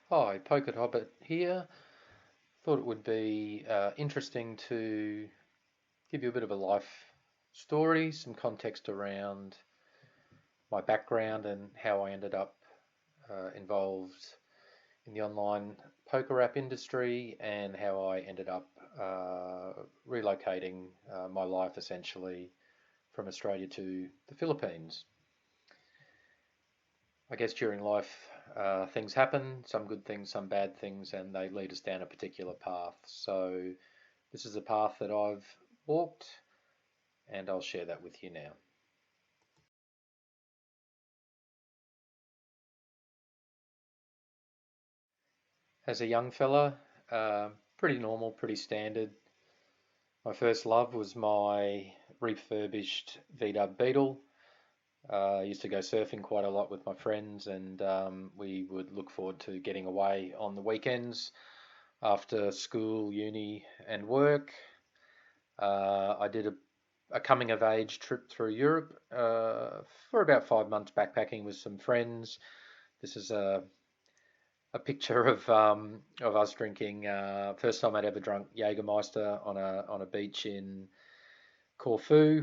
Hi, Pokerhobbit here. Thought it would be interesting to give you a bit of a life story, some context around my background and how I ended up involved in the online poker app industry and how I ended up relocating my life essentially from Australia to the Philippines. I guess during life, things happen, some good things, some bad things, and they lead us down a particular path. So, this is a path that I've walked, and I'll share that with you now. As a young fella, pretty normal, pretty standard. My first love was my refurbished VW Beetle. I used to go surfing quite a lot with my friends, and we would look forward to getting away on the weekends after school, uni, and work. I did a coming of age trip through Europe for about 5 months backpacking with some friends. This is a picture of us drinking. First time I'd ever drunk Jägermeister on a beach in Corfu.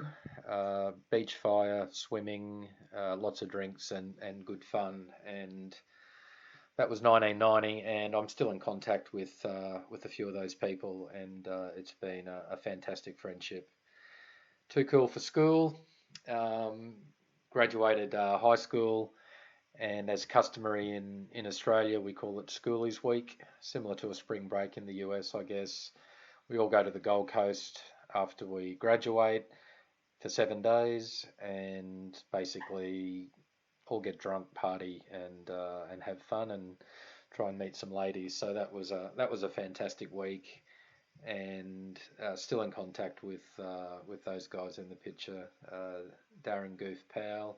Beach fire, swimming, lots of drinks and good fun. And that was 1990, and I'm still in contact with a few of those people, and it's been a fantastic friendship. Too cool for school. Um, Graduated high school, and as customary in Australia, we call it Schoolies Week, similar to a spring break in the US, I guess. We all go to the Gold Coast after we graduate for 7 days, and basically all get drunk, party, and have fun, and try and meet some ladies. So that was a fantastic week, and still in contact with those guys in the picture, Darren Goof Powell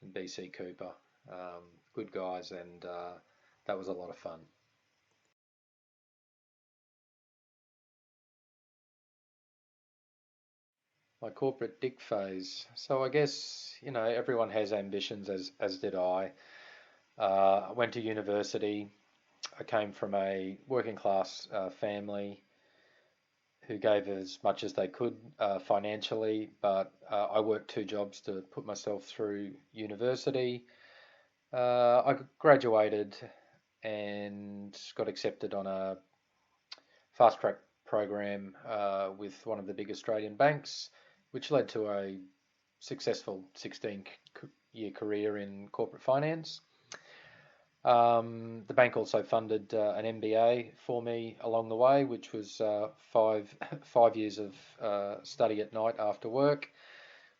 and BC Cooper. Good guys, and that was a lot of fun. My corporate dick phase. So I guess everyone has ambitions, as did I. I went to university. I came from a working class family who gave as much as they could financially, but I worked two jobs to put myself through university. I graduated and got accepted on a fast track program with one of the big Australian banks, which led to a successful 16-year career in corporate finance. The bank also funded an MBA for me along the way, which was five years of study at night after work,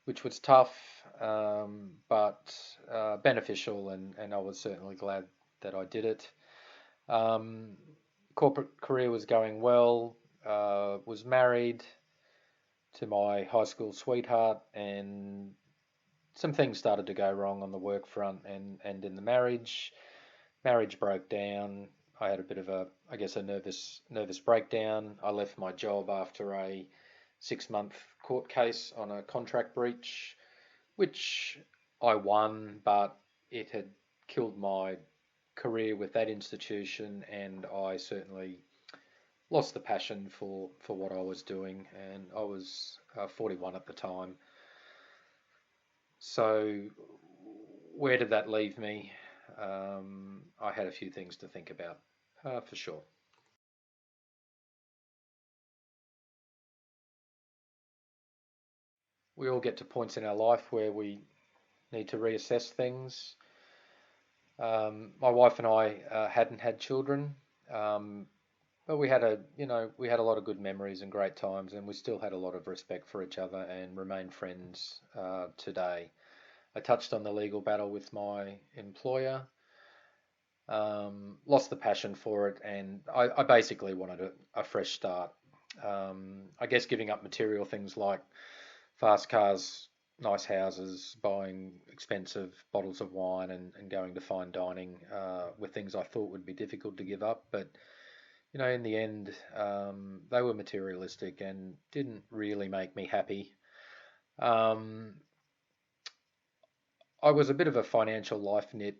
which was tough, but beneficial, and I was certainly glad that I did it. Um, Corporate career was going well. Was married to my high school sweetheart, and some things started to go wrong on the work front and in the marriage. Marriage broke down. I had a bit of I guess, a nervous breakdown. I left my job after a 6 month court case on a contract breach, which I won, but it had killed my career with that institution, and I certainly lost the passion for what I was doing, and I was 41 at the time. So where did that leave me? I had a few things to think about, for sure. We all get to points in our life where we need to reassess things. My wife and I hadn't had children, um, but we had a lot of good memories and great times, and we still had a lot of respect for each other and remain friends today. I touched on the legal battle with my employer, lost the passion for it, and I basically wanted a fresh start. I guess giving up material things like fast cars, nice houses, buying expensive bottles of wine, and going to fine dining were things I thought would be difficult to give up. But in the end, they were materialistic and didn't really make me happy. Um, I was a bit of a financial life nit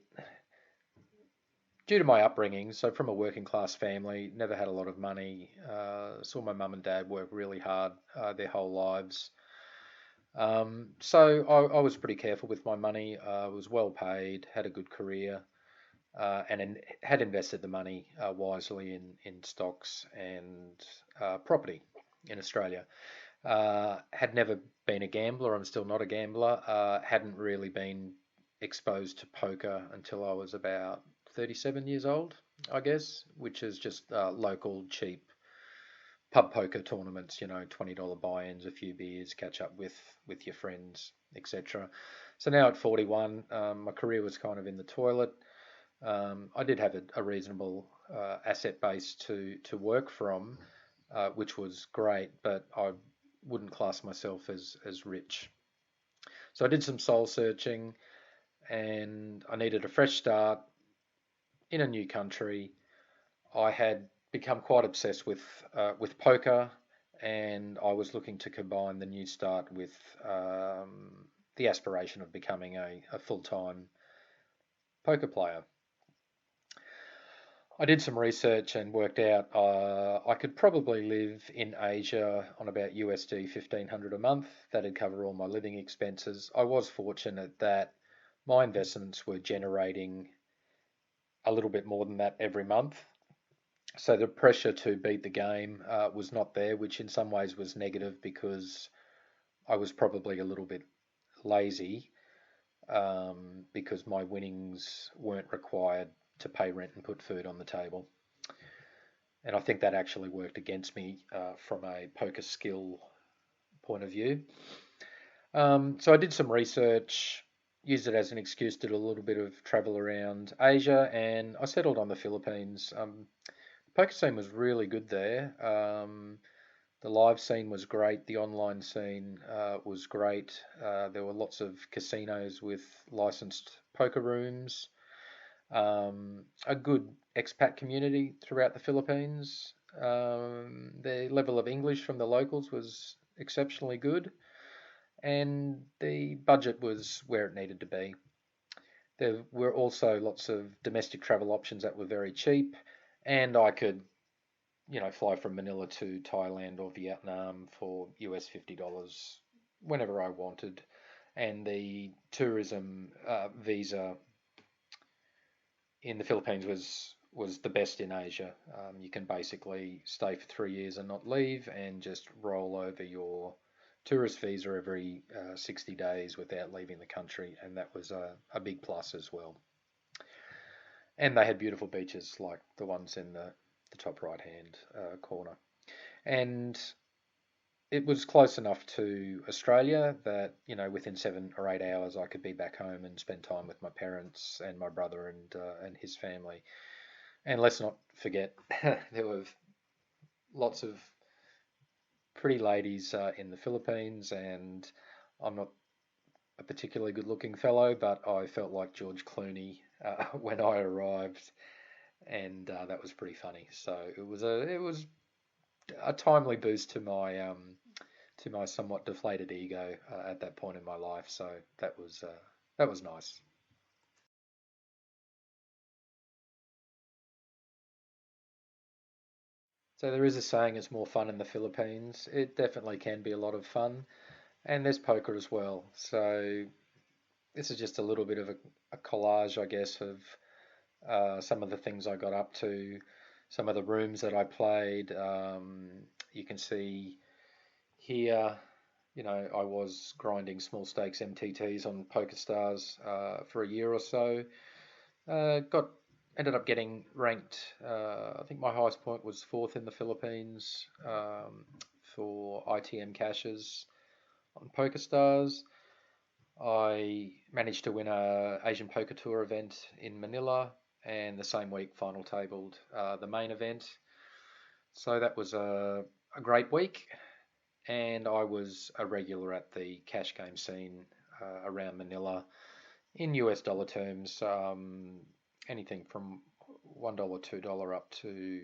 due to my upbringing, so from a working class family, never had a lot of money. Saw my mum and dad work really hard their whole lives. So I was pretty careful with my money. Was well paid, had a good career, had invested the money wisely in stocks and property in Australia. Had never been a gambler. I'm still not a gambler. Hadn't really been exposed to poker until I was about 37 years old, I guess, which is just local cheap pub poker tournaments, $20 buy-ins, a few beers, catch up with your friends, etc. So now at 41, my career was kind of in the toilet. I did have a reasonable asset base to work from, which was great, but I wouldn't class myself as rich. So I did some soul searching, and I needed a fresh start in a new country. I had become quite obsessed with poker, and I was looking to combine the new start with the aspiration of becoming a full-time poker player. I did some research and worked out I could probably live in Asia on about USD 1,500 a month. That'd cover all my living expenses. I was fortunate that my investments were generating a little bit more than that every month. So the pressure to beat the game was not there, which in some ways was negative because I was probably a little bit lazy because my winnings weren't required to pay rent and put food on the table. And I think that actually worked against me from a poker skill point of view. So I did some research, used it as an excuse, did a little bit of travel around Asia, and I settled on the Philippines. The poker scene was really good there. The live scene was great. The online scene was great. There were lots of casinos with licensed poker rooms. A good expat community throughout the Philippines. The level of English from the locals was exceptionally good, and the budget was where it needed to be. There were also lots of domestic travel options that were very cheap, and I could, fly from Manila to Thailand or Vietnam for US $50 whenever I wanted. And the tourism visa in the Philippines was the best in Asia. You can basically stay for 3 years and not leave, and just roll over your tourist visa every 60 days without leaving the country, and that was a big plus as well. And they had beautiful beaches like the ones in the top right hand corner. And it was close enough to Australia that, within 7 or 8 hours I could be back home and spend time with my parents and my brother and his family. And let's not forget, there were lots of pretty ladies in the Philippines, and I'm not a particularly good-looking fellow, but I felt like George Clooney when I arrived, and that was pretty funny. So it was a timely boost to my somewhat deflated ego at that point in my life. So that was nice. So there is a saying, it's more fun in the Philippines. It definitely can be a lot of fun, and there's poker as well. So this is just a little bit of a collage, I guess, of some of the things I got up to, some of the rooms that I played. You can see here, I was grinding small stakes MTTs on PokerStars for a year or so. Got Ended up getting ranked. I think my highest point was fourth in the Philippines for ITM caches on PokerStars. I managed to win a Asian Poker Tour event in Manila, and the same week final tabled the main event. So that was a great week, and I was a regular at the cash game scene around Manila in US dollar terms, anything from $1, $2 up to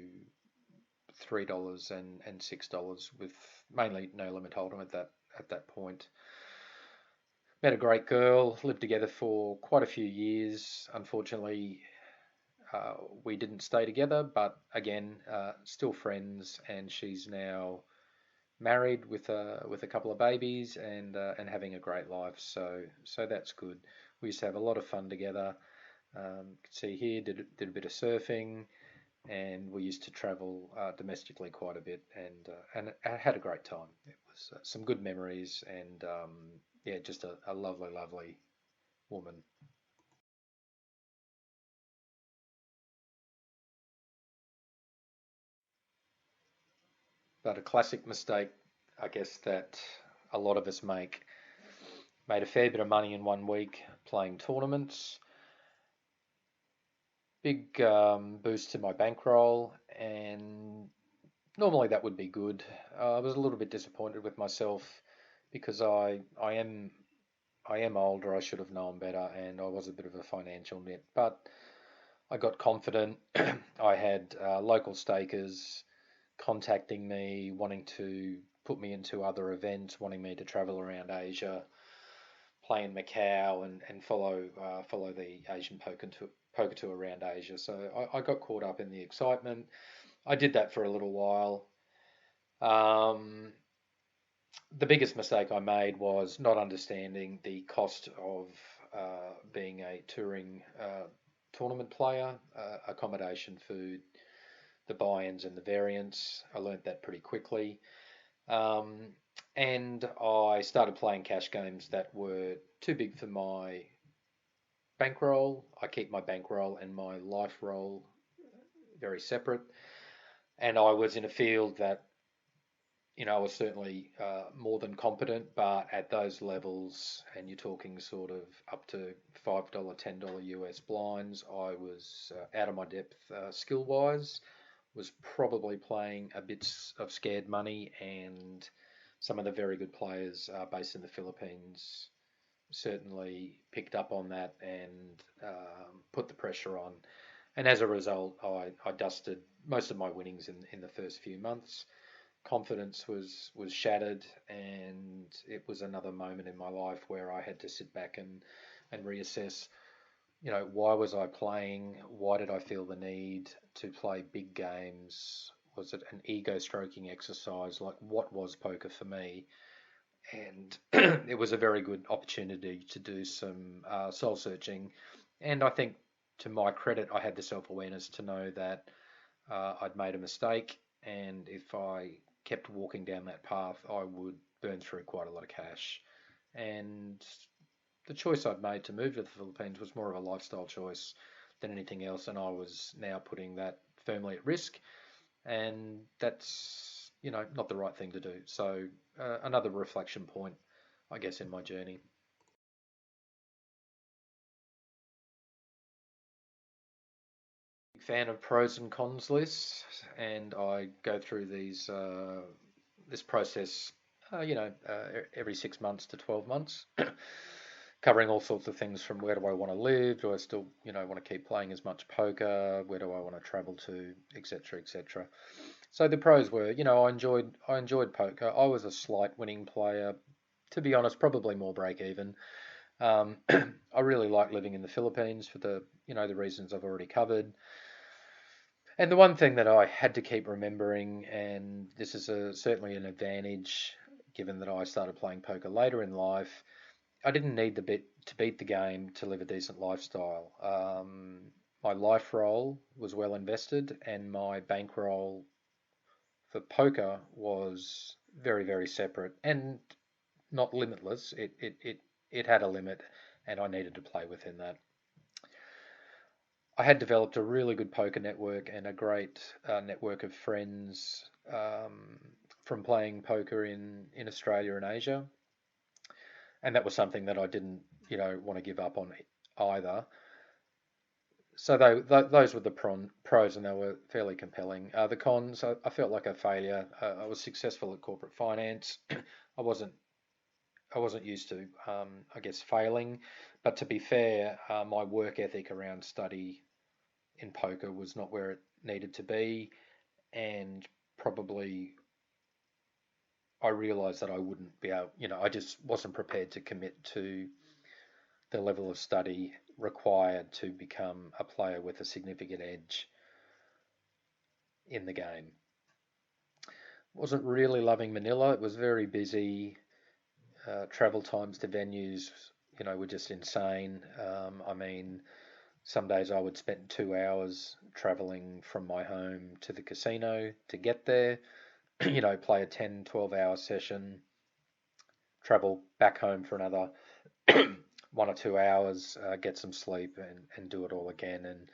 $3 and $6, with mainly no limit hold'em at that point. Met a great girl, lived together for quite a few years. Unfortunately, uh, we didn't stay together, but again, still friends, and she's now married with a couple of babies and having a great life. So that's good. We used to have a lot of fun together. You can see here did a bit of surfing, and we used to travel domestically quite a bit, and I had a great time. It was some good memories, and yeah, just a lovely, lovely woman. But a classic mistake, I guess, that a lot of us make. Made a fair bit of money in 1 week playing tournaments. Big boost to my bankroll, and normally that would be good. I was a little bit disappointed with myself because I am older. I should have known better, and I was a bit of a financial nit. But I got confident. I had local stakers contacting me, wanting to put me into other events, wanting me to travel around Asia, play in Macau, and follow the Asian poker tour around Asia. So I got caught up in the excitement. I did that for a little while. Um, the biggest mistake I made was not understanding the cost of being a touring tournament player, accommodation, food, the buy-ins and the variants. I learnt that pretty quickly. Um, and I started playing cash games that were too big for my bankroll. I keep my bankroll and my life roll very separate. And I was in a field that, I was certainly more than competent, but at those levels, and you're talking sort of up to $5, $10 US blinds, I was out of my depth skill wise, was probably playing a bit of scared money, and some of the very good players based in the Philippines certainly picked up on that and put the pressure on. And as a result, I dusted most of my winnings in the first few months. Confidence was shattered, and it was another moment in my life where I had to sit back and reassess. Why was I playing? Why did I feel the need to play big games? Was it an ego stroking exercise? Like, what was poker for me? And it was a very good opportunity to do some soul searching. And I think, to my credit, I had the self awareness to know that I'd made a mistake, and if I kept walking down that path, I would burn through quite a lot of cash. And the choice I'd made to move to the Philippines was more of a lifestyle choice than anything else, and I was now putting that firmly at risk, and that's not the right thing to do. So another reflection point, I guess, in my journey. Big fan of pros and cons lists, and I go through this process, every 6 months to 12 months, covering all sorts of things from where do I want to live, do I still, want to keep playing as much poker, where do I want to travel to, etc., etc. So the pros were, I enjoyed poker. I was a slight winning player, to be honest, probably more break even. I really like living in the Philippines for the reasons I've already covered. And the one thing that I had to keep remembering, and this is certainly an advantage given that I started playing poker later in life, I didn't need to beat the game to live a decent lifestyle. My life roll was well invested, and my bankroll for poker was very, very separate and not limitless. It had a limit, and I needed to play within that. I had developed a really good poker network and a great network of friends from playing poker in Australia and Asia, and that was something that I didn't, want to give up on either. So those were the pros, and they were fairly compelling. The cons, I felt like a failure. I was successful at corporate finance. I wasn't I wasn't used to, I guess, failing. But to be fair, my work ethic around study in poker was not where it needed to be, and probably I realised that I wouldn't be able, I just wasn't prepared to commit to the level of study required to become a player with a significant edge in the game. Wasn't really loving Manila. It was very busy. Travel times to venues, were just insane. I mean, some days I would spend 2 hours traveling from my home to the casino to get there, play a 10, 12-hour session, travel back home for another 1 or 2 hours, get some sleep and do it all again. And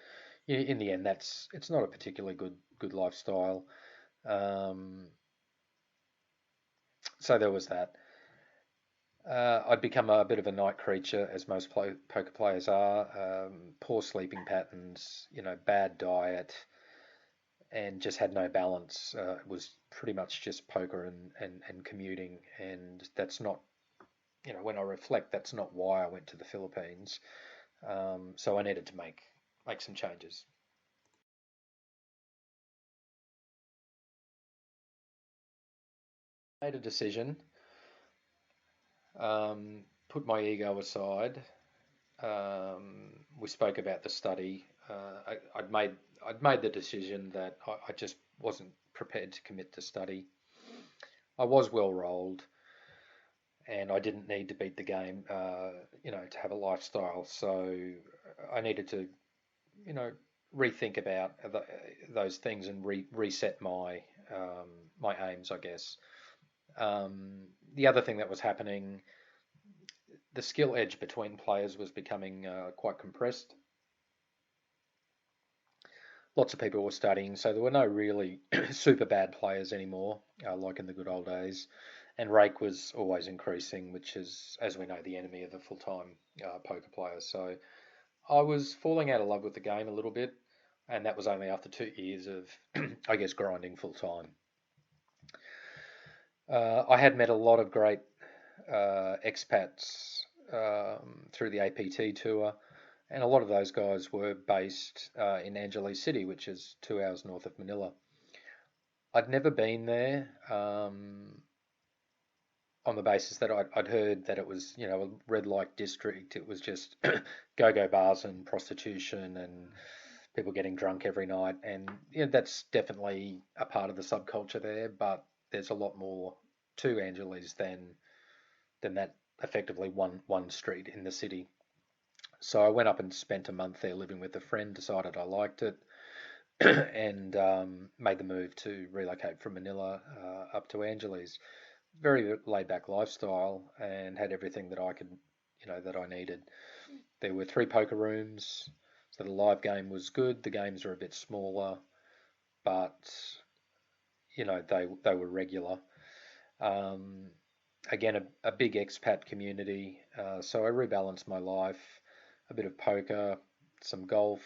in the end, it's not a particularly good lifestyle. So there was that. I'd become a bit of a night creature, as most poker players are. Poor sleeping patterns, bad diet, and just had no balance. It was pretty much just poker and commuting, and that's not, when I reflect, that's not why I went to the Philippines. So I needed to make some changes. Made a decision, put my ego aside. We spoke about the study. I'd made the decision that I just wasn't prepared to commit to study. I was well rolled, and I didn't need to beat the game, to have a lifestyle. So I needed to, you know, rethink about those things and reset my aims, I guess. The other thing that was happening, the skill edge between players was becoming quite compressed. Lots of people were studying, so there were no really super bad players anymore, like in the good old days. And rake was always increasing, which is, as we know, the enemy of the full-time poker player. So I was falling out of love with the game a little bit, and that was only after 2 years of, I guess, grinding full-time. I had met a lot of great expats through the APT tour, and a lot of those guys were based in Angeles City, which is 2 hours north of Manila. I'd never been there on the basis that I'd heard that it was, a red light district. It was just go-go bars and prostitution and people getting drunk every night. And that's definitely a part of the subculture there, but there's a lot more to Angeles than that effectively one street in the city. So I went up and spent a month there living with a friend, decided I liked it, and made the move to relocate from Manila up to Angeles. Very laid back lifestyle and had everything that I could, that I needed. There were 3 poker rooms, so the live game was good. The games were a bit smaller, but they were regular. Again, a big expat community, so I rebalanced my life. A bit of poker, some golf,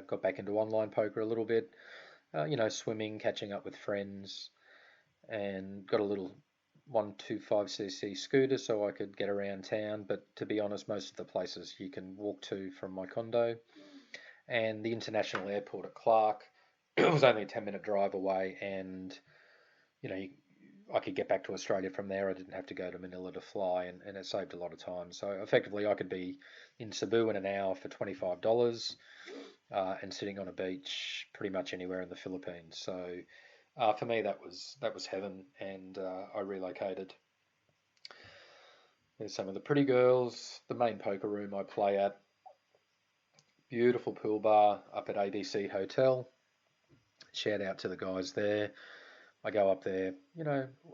got back into online poker a little bit, swimming, catching up with friends, and got a little 125cc scooter so I could get around town. But to be honest, most of the places you can walk to from my condo, and the international airport at Clark was only a 10-minute drive away, and you know, I could get back to Australia from there. I didn't have to go to Manila to fly, and it saved a lot of time. So effectively, I could be in Cebu in an hour for $25 and sitting on a beach pretty much anywhere in the Philippines. So for me, that was heaven, and I relocated. There's some of the pretty girls. The main poker room I play at, beautiful pool bar up at ABC Hotel. Shout out to the guys there. I go up there,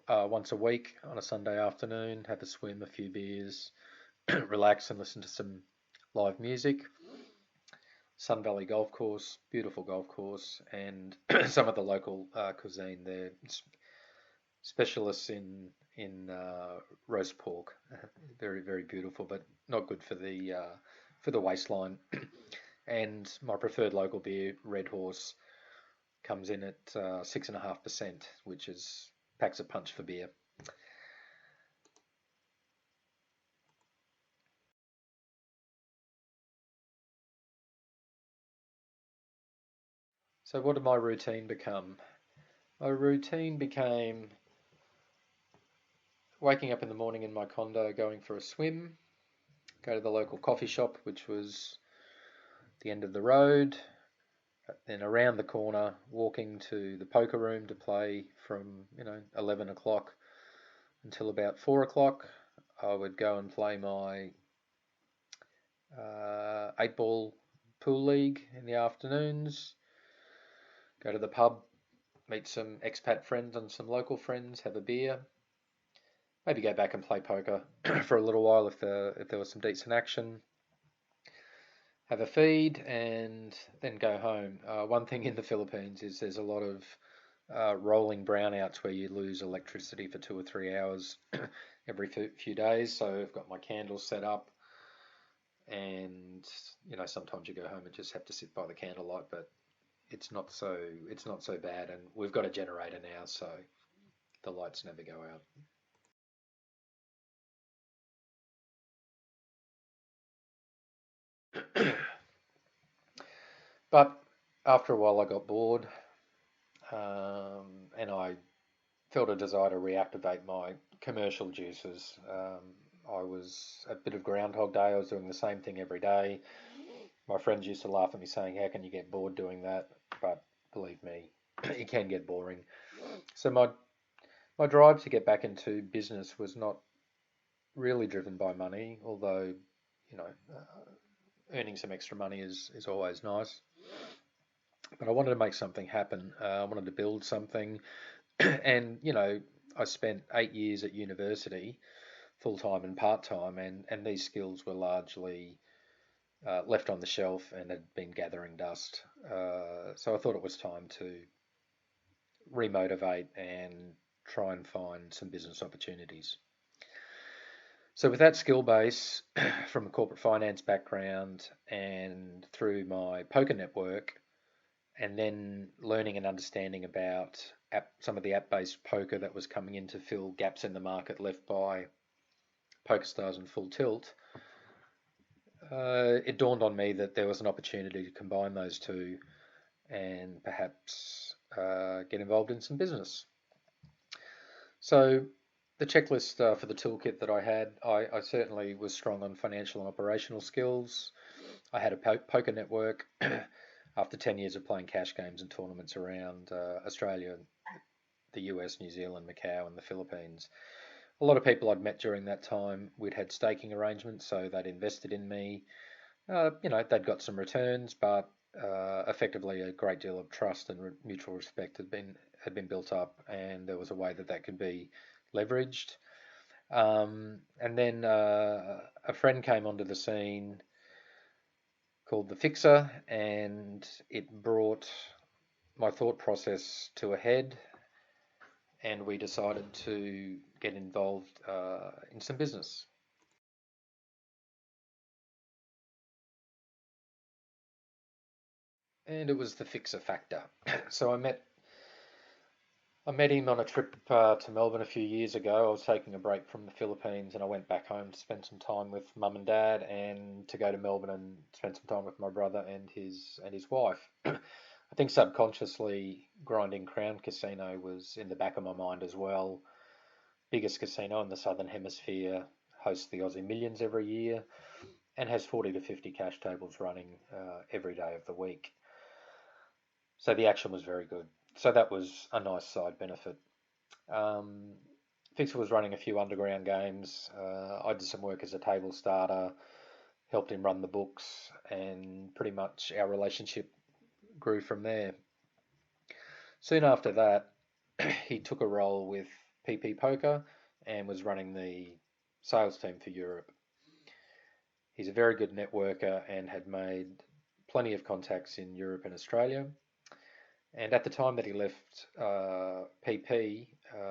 once a week on a Sunday afternoon, have a swim, a few beers, relax and listen to some live music. Sun Valley Golf Course, beautiful golf course, and some of the local cuisine there. Specialists in roast pork, very very beautiful, but not good for the waistline. And my preferred local beer, Red Horse, comes in at 6.5%, which packs a punch for beer. So what did my routine become? My routine became waking up in the morning in my condo, going for a swim, go to the local coffee shop, which was the end of the road, then around the corner, walking to the poker room to play from 11 o'clock until about 4 o'clock. I would go and play my 8-ball pool league in the afternoons, go to the pub, meet some expat friends and some local friends, have a beer, maybe go back and play poker for a little while if there was some decent action, have a feed, and then go home. One thing in the Philippines is there's a lot of rolling brownouts where you lose electricity for 2 or 3 hours every few days. So I've got my candles set up, and sometimes you go home and just have to sit by the candlelight, but it's not so bad, and we've got a generator now, so the lights never go out. But after a while, I got bored, and I felt a desire to reactivate my commercial juices. I was a bit of Groundhog Day. I was doing the same thing every day. My friends used to laugh at me saying, "How can you get bored doing that?" But believe me, it can get boring. So my drive to get back into business was not really driven by money, although you know earning some extra money is always nice. But I wanted to make something happen. I wanted to build something, and I spent 8 years at university, full time and part time, and these skills were largely left on the shelf and had been gathering dust. So I thought it was time to remotivate and try and find some business opportunities. So with that skill base from a corporate finance background and through my poker network, and then learning and understanding about some of the app-based poker that was coming in to fill gaps in the market left by PokerStars and Full Tilt, it dawned on me that there was an opportunity to combine those two and perhaps get involved in some business. So the checklist for the toolkit that I had, I certainly was strong on financial and operational skills. I had a poker network after 10 years of playing cash games and tournaments around Australia, the US, New Zealand, Macau, and the Philippines. A lot of people I'd met during that time, we'd had staking arrangements, so they'd invested in me. They'd got some returns, but effectively a great deal of trust and mutual respect had been built up, and there was a way that could be leveraged. And then a friend came onto the scene called the Fixer, and it brought my thought process to a head, and we decided to get involved in some business. And it was the Fixer factor. So I met him on a trip to Melbourne a few years ago. I was taking a break from the Philippines, and I went back home to spend some time with mum and dad, and to go to Melbourne and spend some time with my brother and his wife. I think subconsciously, Grinding Crown Casino was in the back of my mind as well. Biggest casino in the Southern Hemisphere, hosts the Aussie Millions every year, and has 40 to 50 cash tables running every day of the week. So the action was very good. So that was a nice side benefit. Um, Fixer was running a few underground games. I did some work as a table starter, helped him run the books, and pretty much our relationship grew from there. Soon after that, he took a role with PP Poker and was running the sales team for Europe. He's a very good networker and had made plenty of contacts in Europe and Australia. And at the time that he left PP,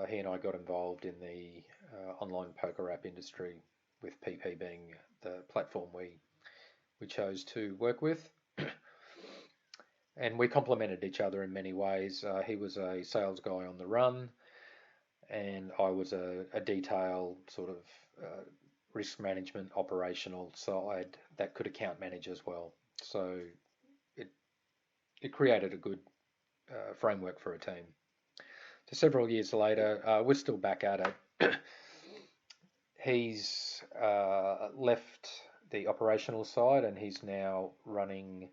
he and I got involved in the online poker app industry, with PP being the platform we chose to work with. And we complemented each other in many ways. He was a sales guy on the run, and I was a detailed sort of risk management operational side that could account manage as well. So it created a good framework for a team. So several years later, we're still back at it. He's left the operational side, and he's now running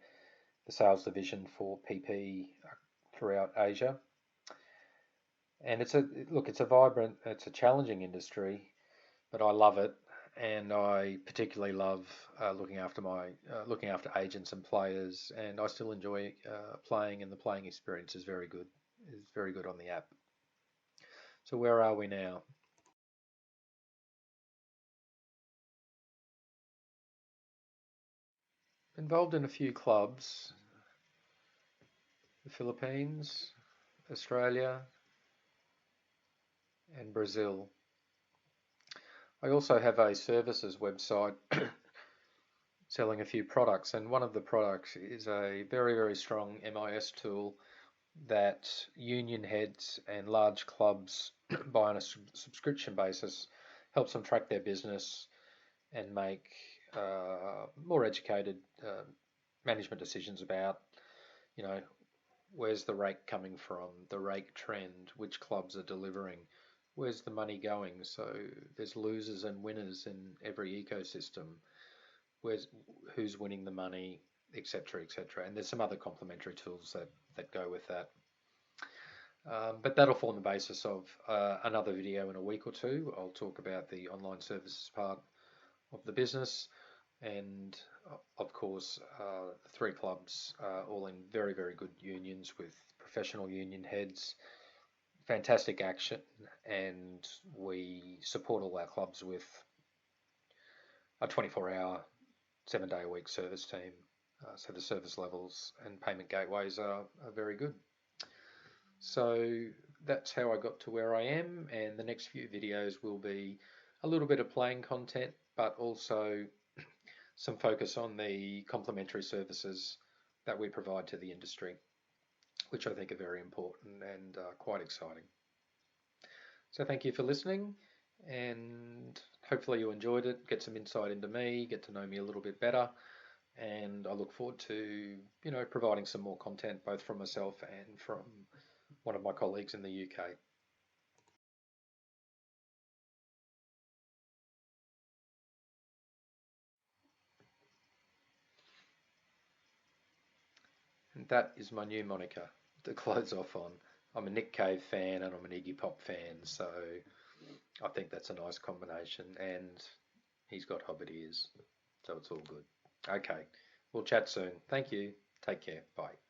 the sales division for PP throughout Asia. And it's a vibrant, it's a challenging industry, but I love it, and I particularly love looking after agents and players, and I still enjoy playing, and the playing experience is very good. Is very good on the app. So where are we now? Involved in a few clubs: the Philippines, Australia, and Brazil. I also have a services website selling a few products, and one of the products is a very strong MIS tool that union heads and large clubs buy on a subscription basis, helps them track their business and make more educated management decisions about, you know, where's the rake coming from, the rake trend, which clubs are delivering, where's the money going. So there's losers and winners in every ecosystem. Where's who's winning the money, etc., etc. And there's some other complementary tools that go with that. But that'll form the basis of another video in a week or two. I'll talk about the online services part of the business, and of course, the three clubs, all in very good unions with professional union heads, fantastic action, and we support all our clubs with a 24-hour, 7-day-a-week service team. So the service levels and payment gateways are very good. So that's how I got to where I am, and the next few videos will be a little bit of playing content, but also some focus on the complementary services that we provide to the industry, which I think are very important and quite exciting. So thank you for listening, and hopefully you enjoyed it, get some insight into me, get to know me a little bit better, and I look forward to, providing some more content both from myself and from one of my colleagues in the UK. And that is my new moniker to close off on. I'm a Nick Cave fan and I'm an Iggy Pop fan, so I think that's a nice combination. And he's got hobbit ears, so it's all good. Okay, we'll chat soon. Thank you. Take care. Bye.